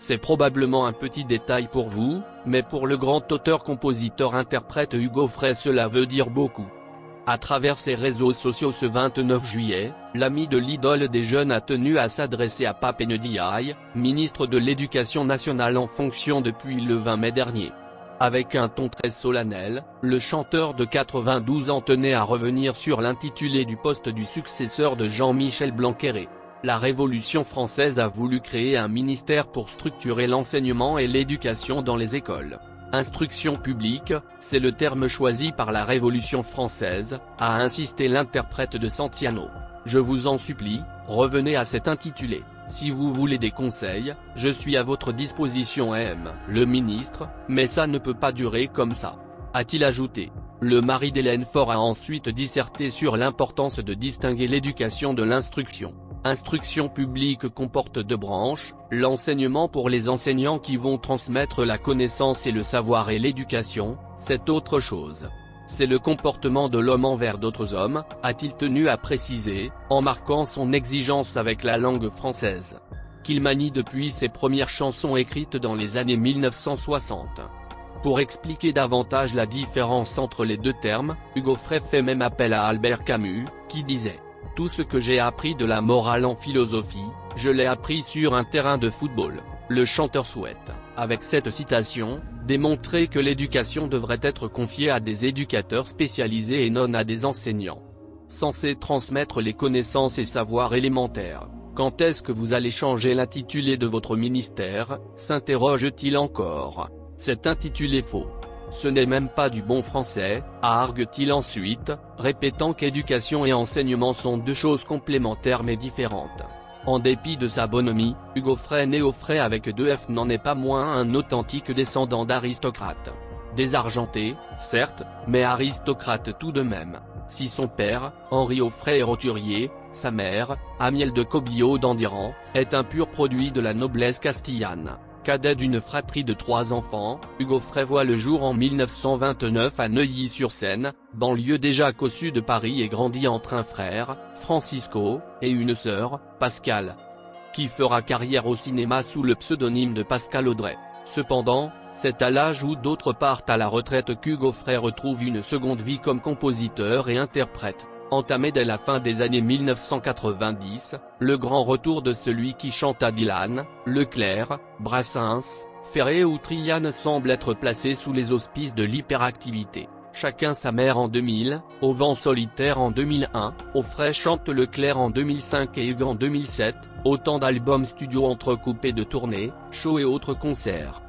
C'est probablement un petit détail pour vous, mais pour le grand auteur-compositeur-interprète Hugo Frey cela veut dire beaucoup. À travers ses réseaux sociaux ce 29 juillet, l'ami de l'idole des jeunes a tenu à s'adresser à Pape Ndiaye, ministre de l'Éducation nationale en fonction depuis le 20 mai dernier. Avec un ton très solennel, le chanteur de 92 ans tenait à revenir sur l'intitulé du poste du successeur de Jean-Michel Blanquer. La Révolution française a voulu créer un ministère pour structurer l'enseignement et l'éducation dans les écoles. Instruction publique, c'est le terme choisi par la Révolution française, a insisté l'interprète de Santiano. Je vous en supplie, revenez à cet intitulé. Si vous voulez des conseils, je suis à votre disposition le ministre, mais ça ne peut pas durer comme ça. A-t-il ajouté. Le mari d'Hélène Faure a ensuite disserté sur l'importance de distinguer l'éducation de l'instruction. Instruction publique comporte deux branches, l'enseignement pour les enseignants qui vont transmettre la connaissance et le savoir et l'éducation, c'est autre chose. C'est le comportement de l'homme envers d'autres hommes, a-t-il tenu à préciser, en marquant son exigence avec la langue française. Qu'il manie depuis ses premières chansons écrites dans les années 1960. Pour expliquer davantage la différence entre les deux termes, Hugo Frey fait même appel à Albert Camus, qui disait « Tout ce que j'ai appris de la morale en philosophie, je l'ai appris sur un terrain de football ». Le chanteur souhaite, avec cette citation, démontrer que l'éducation devrait être confiée à des éducateurs spécialisés et non à des enseignants censés transmettre les connaissances et savoirs élémentaires. Quand est-ce que vous allez changer l'intitulé de votre ministère, s'interroge-t-il encore. Cet intitulé faux. Ce n'est même pas du bon français, argue-t-il ensuite, répétant qu'éducation et enseignement sont deux choses complémentaires mais différentes. En dépit de sa bonhomie, Hugo Frey né au Frey avec 2 F n'en est pas moins un authentique descendant d'aristocrate. Désargenté, certes, mais aristocrate tout de même. Si son père, Henri Auffray est roturier, sa mère, Amiel de Cobilhau d'Andiran, est un pur produit de la noblesse castillane. Cadet d'une fratrie de 3 enfants, Hugo Frey voit le jour en 1929 à Neuilly-sur-Seine, banlieue déjà cossue de Paris et grandit entre un frère, Francisco, et une sœur, Pascale, qui fera carrière au cinéma sous le pseudonyme de Pascal Audrey. Cependant, c'est à l'âge où d'autres partent à la retraite qu'Hugo Frey retrouve une seconde vie comme compositeur et interprète. Entamé dès la fin des années 1990, le grand retour de celui qui chanta Dylan, Leclerc, Brassens, Ferré ou Triane semble être placé sous les auspices de l'hyperactivité. Chacun sa mère en 2000, Au vent solitaire en 2001, Auffray chante Leclerc en 2005 et Hugues en 2007, autant d'albums studio entrecoupés de tournées, shows et autres concerts.